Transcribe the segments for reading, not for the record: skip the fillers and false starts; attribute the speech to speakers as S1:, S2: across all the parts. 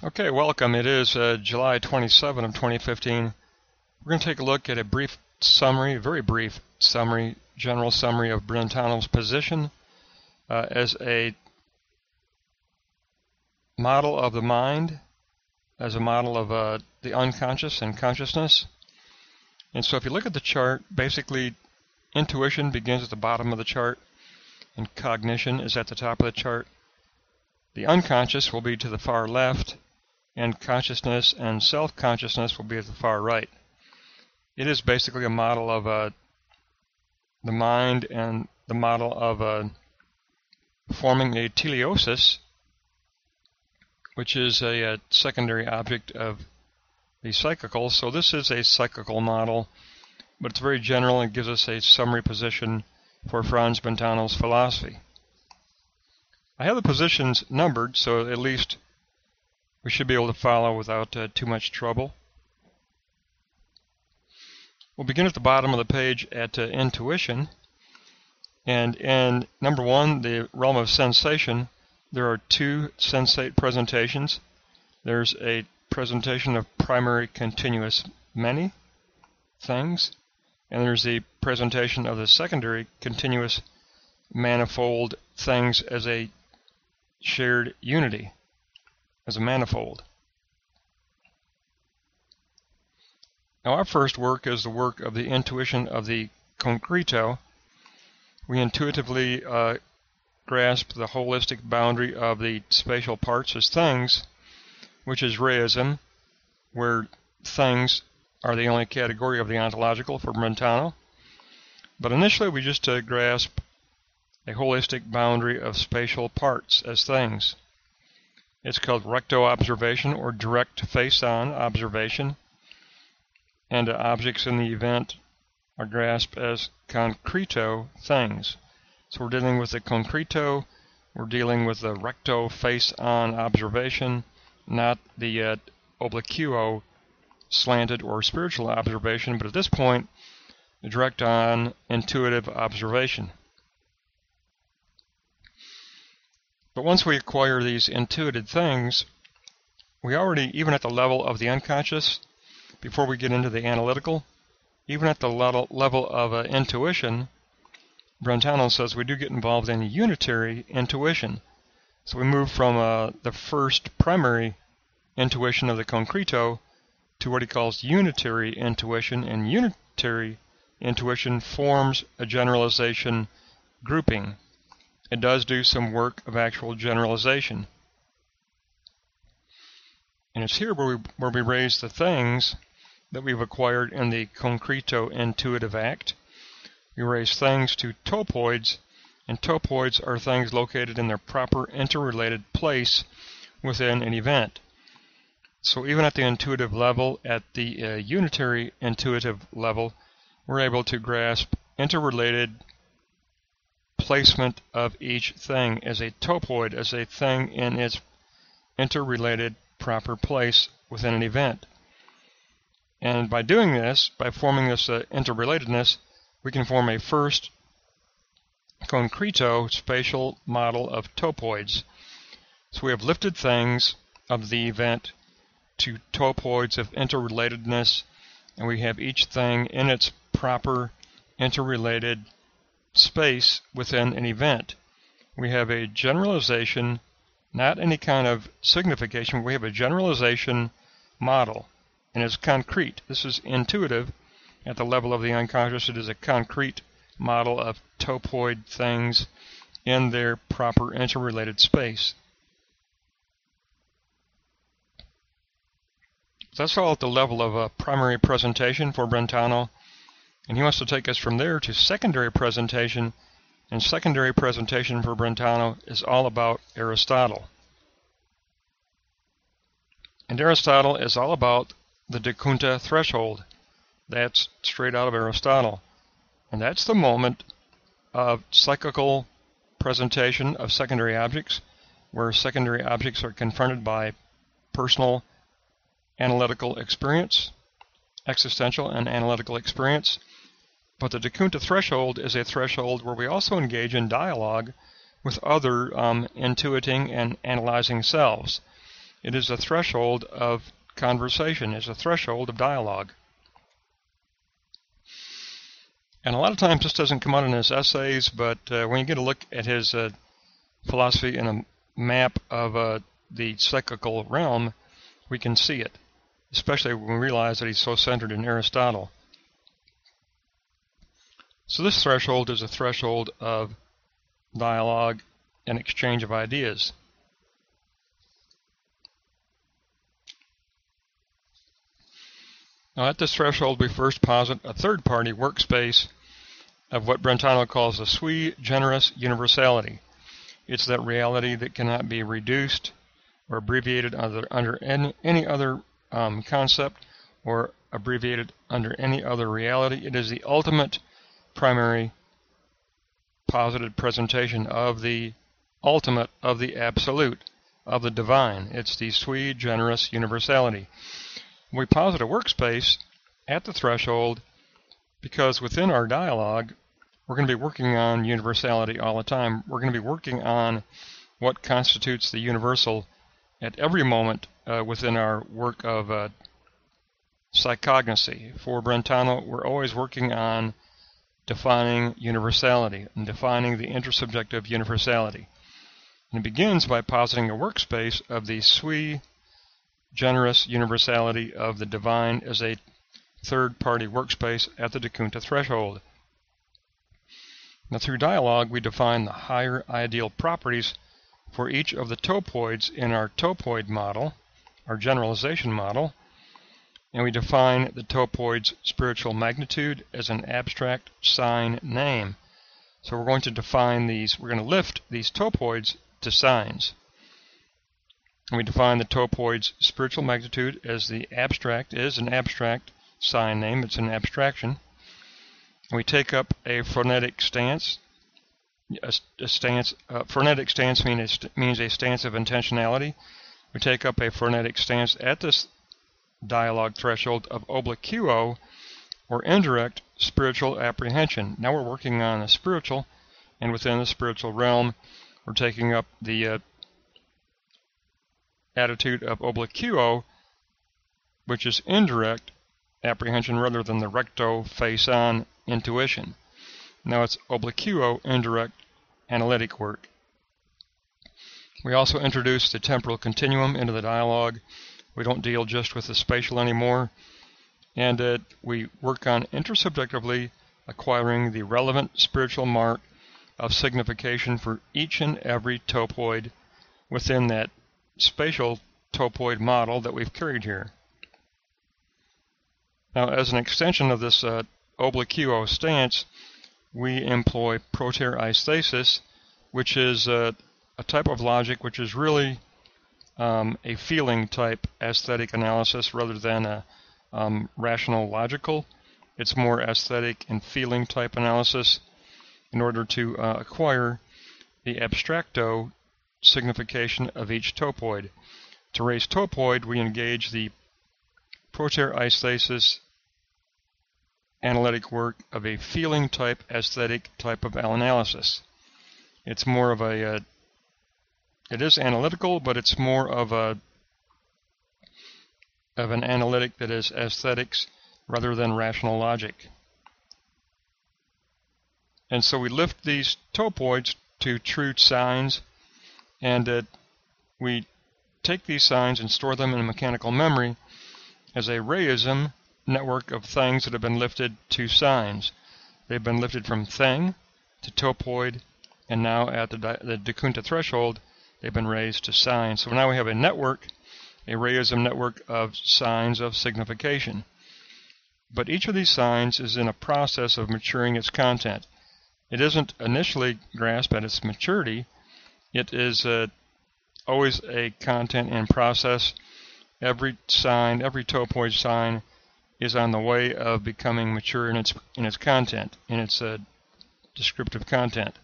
S1: Okay, welcome. It is July 27 of 2015. We're going to take a look at a brief summary, very brief summary, general summary of Brentano's position as a model of the mind, as a model of the unconscious and consciousness. And so if you look at the chart, basically intuition begins at the bottom of the chart and cognition is at the top of the chart. The unconscious will be to the far left, and consciousness and self-consciousness will be at the far right. It is basically a model of the mind and the model of forming a teleosis, which is a secondary object of the psychical. So this is a psychical model, but it's very general and gives us a summary position for Franz Brentano's philosophy. I have the positions numbered, so at least we should be able to follow without too much trouble. We'll begin at the bottom of the page at intuition. And in number 1, the realm of sensation, there are two sensate presentations. There's a presentation of primary continuous many things, and there's the presentation of the secondary continuous manifold things as a shared unity, as a manifold. Now our first work is the work of the intuition of the concreto. We intuitively grasp the holistic boundary of the spatial parts as things, which is reism, where things are the only category of the ontological for Brentano. But initially we just grasp a holistic boundary of spatial parts as things. It's called recto observation, or direct face-on observation, and objects in the event are grasped as concreto things. So we're dealing with the concreto, we're dealing with the recto face-on observation, not the obliquo slanted or spiritual observation, but at this point, the direct-on intuitive observation. But once we acquire these intuited things, we already, even at the level of the unconscious, before we get into the analytical, even at the level of intuition, Brentano says we do get involved in unitary intuition. So we move from the first primary intuition of the concreto to what he calls unitary intuition, and unitary intuition forms a generalization grouping. It does do some work of actual generalization. And it's here where we raise the things that we've acquired in the concreto intuitive act. We raise things to topoids, and topoids are things located in their proper interrelated place within an event. So even at the intuitive level, at the unitary intuitive level, we're able to grasp interrelated placement of each thing as a topoid, as a thing in its interrelated proper place within an event. And by doing this, by forming this interrelatedness, we can form a first concreto spatial model of topoids. So we have lifted things of the event to topoids of interrelatedness, and we have each thing in its proper interrelated space within an event. We have a generalization, not any kind of signification. We have a generalization model, and it's concrete. This is intuitive. At the level of the unconscious, it is a concrete model of topoid things in their proper interrelated space. That's all at the level of a primary presentation for Brentano, and he wants to take us from there to secondary presentation, and secondary presentation for Brentano is all about Aristotle. And Aristotle is all about the de Kunta threshold. That's straight out of Aristotle. And that's the moment of psychical presentation of secondary objects, where secondary objects are confronted by personal analytical experience, existential and analytical experience. But the de Kunta threshold is a threshold where we also engage in dialogue with other intuiting and analyzing selves. It is a threshold of conversation. It's a threshold of dialogue. And a lot of times this doesn't come out in his essays, but when you get a look at his philosophy in a map of the psychical realm, we can see it, especially when we realize that he's so centered in Aristotle. So this threshold is a threshold of dialogue and exchange of ideas. Now at this threshold, we first posit a third-party workspace of what Brentano calls a sui generis universality. It's that reality that cannot be reduced or abbreviated under any other concept or abbreviated under any other reality. It is the ultimate primary posited presentation of the ultimate, of the absolute, of the divine. It's the sui generis universality. We posit a workspace at the threshold because within our dialogue, we're going to be working on universality all the time. We're going to be working on what constitutes the universal at every moment within our work of psychognosy. For Brentano, we're always working on defining universality and defining the intersubjective universality. And it begins by positing a workspace of the sui generis universality of the divine as a third-party workspace at the Dekunta threshold. Now, through dialogue, we define the higher ideal properties for each of the topoids in our topoid model, our generalization model, and we define the topoid's spiritual magnitude as an abstract sign name. So we're going to define these, we're going to lift these topoids to signs. And we define the topoid's spiritual magnitude as the abstract is an abstract sign name, it's an abstraction. And we take up a phonetic stance. Phonetic stance means a stance of intentionality. We take up a phonetic stance at this dialogue threshold of obliquo, or indirect spiritual apprehension. Now we're working on the spiritual, and within the spiritual realm, we're taking up the attitude of obliquo, which is indirect apprehension rather than the recto face-on intuition. Now it's obliquo, indirect analytic work. We also introduce the temporal continuum into the dialogue. We don't deal just with the spatial anymore. And we work on intersubjectively acquiring the relevant spiritual mark of signification for each and every topoid within that spatial topoid model that we've carried here. Now, as an extension of this obliquo stance, we employ proteriesthesis, which is a type of logic which is really a feeling type aesthetic analysis rather than a rational logical. It's more aesthetic and feeling type analysis in order to acquire the abstracto signification of each topoid. To raise topoid, we engage the proteriesthesis analytic work of a feeling type aesthetic type of analysis. It's more of a it is analytical, but it's more of an analytic that is aesthetics rather than rational logic. And so we lift these topoids to true signs, and we take these signs and store them in a mechanical memory as a rheism network of things that have been lifted to signs. They've been lifted from thing to topoid, and now at the Dekunta threshold, they've been raised to signs. So now we have a network, a rheism network of signs of signification. But each of these signs is in a process of maturing its content. It isn't initially grasped at its maturity. It is always a content in process. Every sign, every topoid sign, is on the way of becoming mature in its content, in its descriptive content.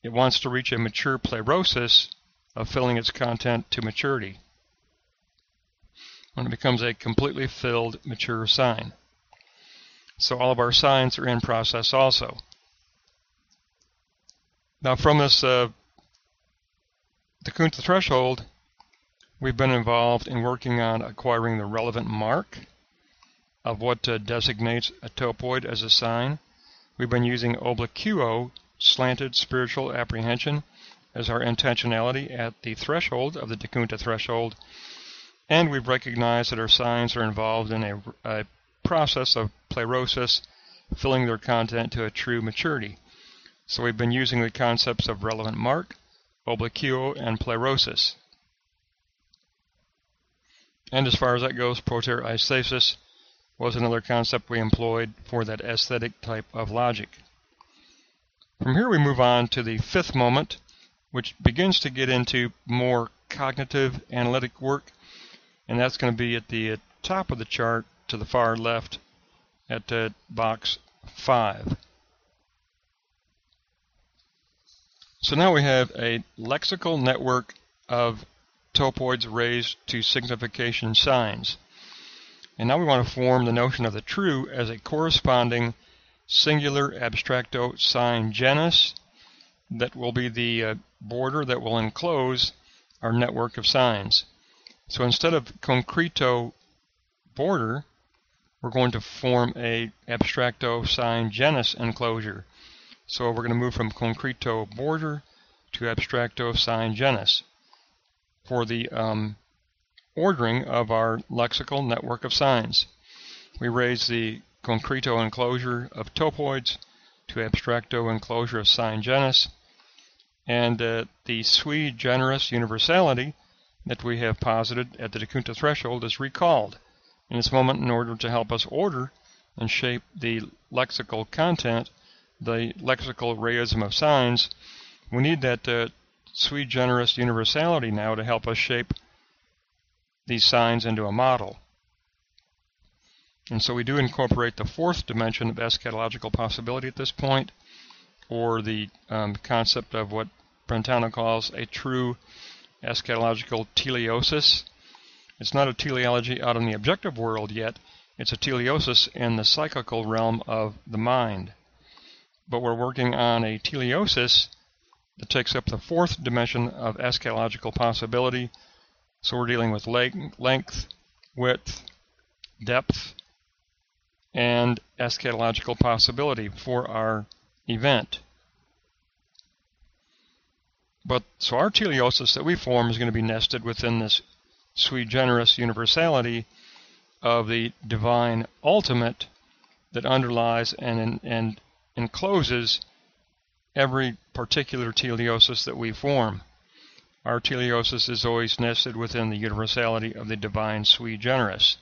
S1: It wants to reach a mature pleirosis of filling its content to maturity, when it becomes a completely filled, mature sign. So all of our signs are in process also. Now from this Dekunta threshold, We've been involved in working on acquiring the relevant mark of what designates a topoid as a sign. We've been using obliquo, slanted spiritual apprehension, as our intentionality at the threshold of the Dakunta threshold, and we've recognized that our signs are involved in a process of pleirosis, filling their content to a true maturity. So we've been using the concepts of relevant mark, obliquo, and pleirosis. And as far as that goes, protereistasis was another concept we employed for that aesthetic type of logic. From here we move on to the fifth moment, which begins to get into more cognitive analytic work, and that's going to be at the top of the chart to the far left at box 5. So now we have a lexical network of topoids raised to signification signs. And now we want to form the notion of the true as a corresponding singular abstracto sign genus that will be the border that will enclose our network of signs. So instead of concreto border, we're going to form a abstracto sign genus enclosure. So we're going to move from concreto border to abstracto sign genus for the ordering of our lexical network of signs. We raise the concreto enclosure of topoids to abstracto enclosure of sign genus, and the sui generis universality that we have posited at the Dakunta threshold is recalled in this moment in order to help us order and shape the lexical content, the lexical reism of signs. We need that sui generis universality now to help us shape these signs into a model. And so we do incorporate the fourth dimension of eschatological possibility at this point, or the concept of what Brentano calls a true eschatological teleosis. It's not a teleology out in the objective world yet, it's a teleosis in the psychical realm of the mind. But we're working on a teleosis that takes up the fourth dimension of eschatological possibility. So we're dealing with length, width, depth, and eschatological possibility for our event. So our teleosis that we form is going to be nested within this sui generis universality of the divine ultimate that underlies and encloses every particular teleosis that we form. Our teleosis is always nested within the universality of the divine sui generis.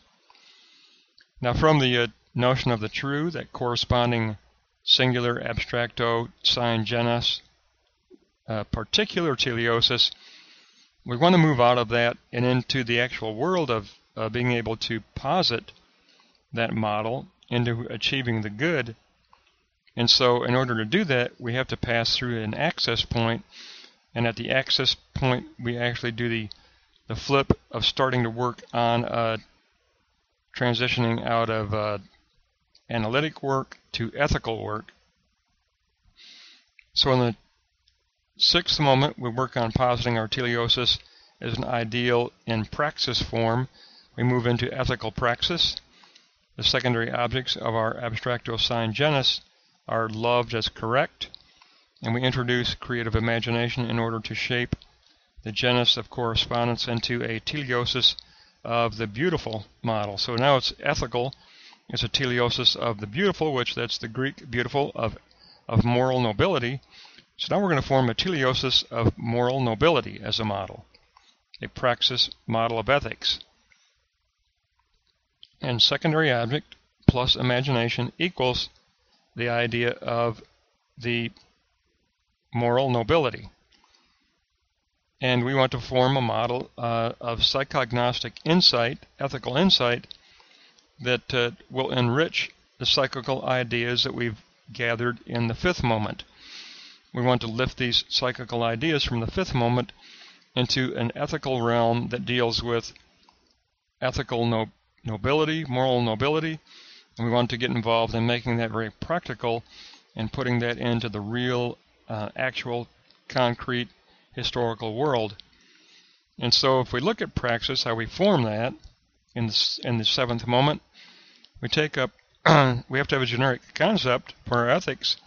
S1: Now from the notion of the true, that corresponding singular abstracto sign genus particular teleosis, we want to move out of that and into the actual world of being able to posit that model into achieving the good. And so in order to do that, we have to pass through an access point, and at the access point we actually do the flip of starting to work on transitioning out of analytic work to ethical work. So in the sixth moment, we work on positing our teleosis as an ideal in praxis form. We move into ethical praxis. The secondary objects of our abstracto sign genus are loved as correct, and we introduce creative imagination in order to shape the genus of correspondence into a teleosis of the beautiful model. So now it's ethical. It's a teleosis of the beautiful, which that's the Greek beautiful of moral nobility. So now we're going to form a teleosis of moral nobility as a model, a praxis model of ethics. And secondary object plus imagination equals the idea of the moral nobility. And we want to form a model of psychognostic insight, ethical insight, that will enrich the psychical ideas that we've gathered in the fifth moment. We want to lift these psychical ideas from the fifth moment into an ethical realm that deals with ethical nobility, moral nobility, and we want to get involved in making that very practical and putting that into the real, actual, concrete, historical world. And so if we look at praxis, how we form that in the seventh moment, we take up, we have to have a generic concept for our ethics,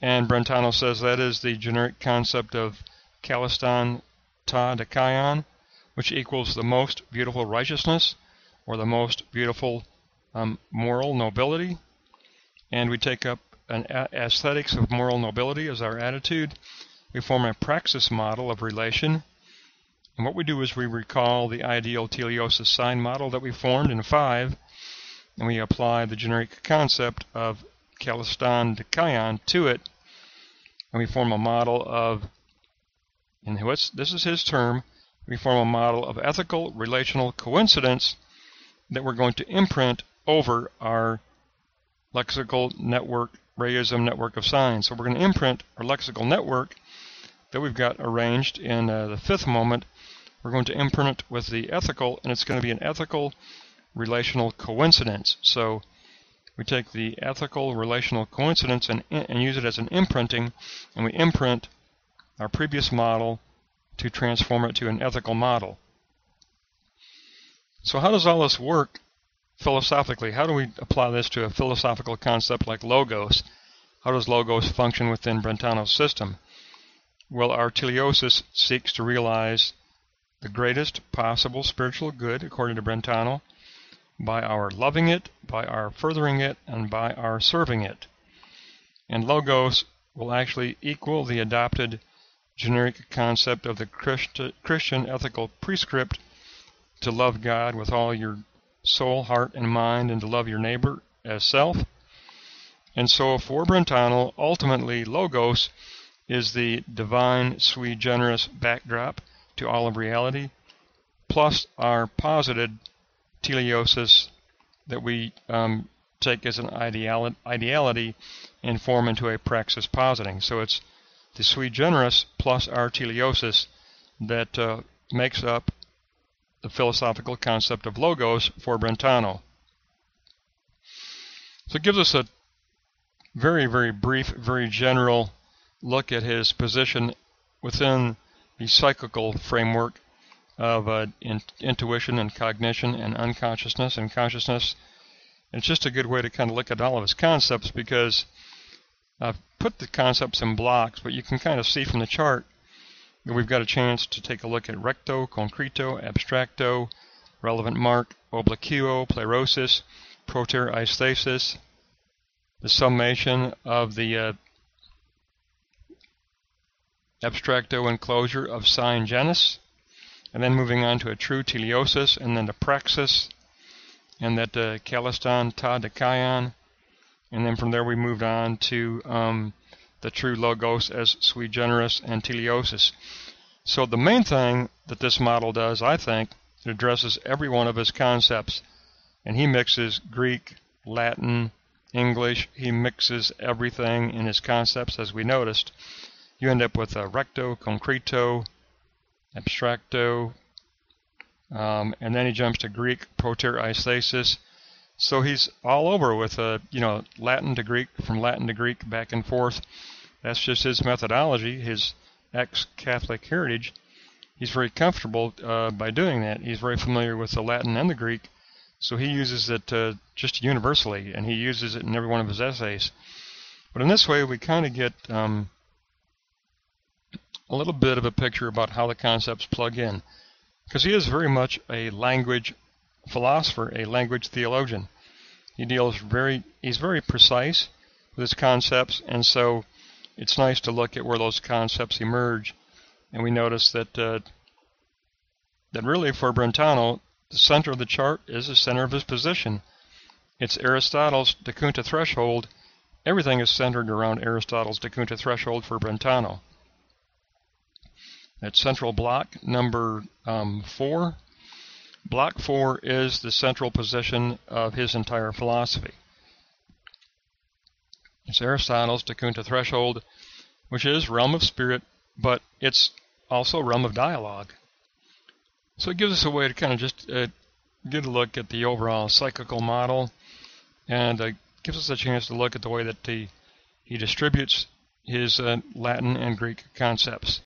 S1: and Brentano says that is the generic concept of Kalistan ta dikaion, which equals the most beautiful righteousness, or the most beautiful moral nobility. And we take up an aesthetics of moral nobility as our attitude. We form a praxis model of relation. And what we do is we recall the ideal teleosis sign model that we formed in 5, and we apply the generic concept of Kalistan dikaion to it, and we form a model of, and this is his term, we form a model of ethical relational coincidence that we're going to imprint over our lexical network, Rayism network of signs. So we're going to imprint our lexical network that we've got arranged in the 5th moment. We're going to imprint it with the ethical, and it's going to be an ethical relational coincidence. So we take the ethical relational coincidence and use it as an imprinting, and we imprint our previous model to transform it to an ethical model. So how does all this work philosophically? How do we apply this to a philosophical concept like logos? How does logos function within Brentano's system? Well, our teleosis seeks to realize the greatest possible spiritual good, according to Brentano, by our loving it, by our furthering it, and by our serving it. And logos will actually equal the adopted generic concept of the Christian ethical prescript to love God with all your soul, heart, and mind, and to love your neighbor as self. And so for Brentano, ultimately logos is the divine, sui generis backdrop to all of reality, plus our posited teleosis that we take as an ideality and form into a praxis positing. So it's the sui generis plus our teleosis that makes up the philosophical concept of logos for Brentano. So it gives us a very, very brief, very general look at his position within the psychical framework of intuition and cognition and unconsciousness and consciousness. It's just a good way to kind of look at all of his concepts, because I've put the concepts in blocks, but you can kind of see from the chart that we've got a chance to take a look at recto, concreto, abstracto, relevant mark, obliquo, plerosis, proter aesthesis, the summation of the abstracto enclosure of sign genus, and then moving on to a true teleosis, and then to praxis, and that Kalistan ta dikaion, and then from there we moved on to the true logos as sui generis and teleosis. So the main thing that this model does, I think, it addresses every one of his concepts, and he mixes Greek, Latin, English. He mixes everything in his concepts, as we noticed. You end up with a recto, concreto, abstracto, and then he jumps to Greek, proter aesthesis. So he's all over with Latin to Greek, from Latin to Greek, back and forth. That's just his methodology, his ex-Catholic heritage. He's very comfortable by doing that. He's very familiar with the Latin and the Greek, so he uses it just universally, and he uses it in every one of his essays. But in this way, we kind of get a little bit of a picture about how the concepts plug in, because he is very much a language philosopher, a language theologian. He's very precise with his concepts, and so it's nice to look at where those concepts emerge. And we notice that that really for Brentano, the center of the chart is the center of his position. It's Aristotle's De Kunta threshold. Everything is centered around Aristotle's De Kunta threshold for Brentano. That central block, number 4. Block 4 is the central position of his entire philosophy. It's Aristotle's De Kunta threshold, which is realm of spirit, but it's also realm of dialogue. So it gives us a way to kind of just get a look at the overall psychical model, and gives us a chance to look at the way that he distributes his Latin and Greek concepts.